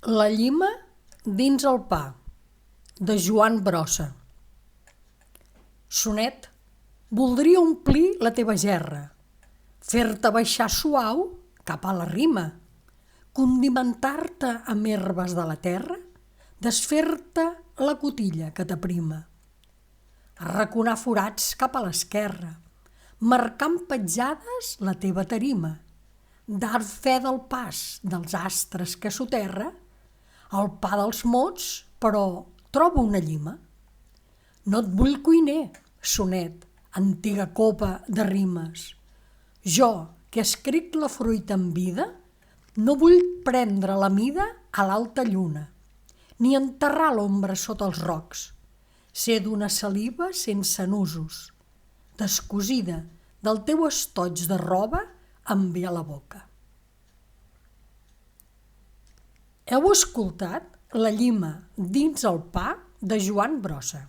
La llima dins el pa, de Joan Brossa. Sonet. Voldria omplir la teva gerra, fer-te baixar suau cap a la rima, condimentar-te amb herbes de la terra, desfer-te la cotilla que t'aprima, arraconar forats cap a l'esquerra, marcar amb petjades la teva tarima, dar fe del pas dels astres que soterra, el pa dels mots, però troba una llima. No et vull cuiner, sonet, antiga copa de rimes. Jo, que escric la fruita en vida, no vull prendre la mida a l'alta lluna, ni enterrar l'ombra sota els rocs. Ser d'una saliva sense nusos, descosida del teu estoig de roba em ve a la boca. Heu escoltat La llima dins el pa de Joan Brossa.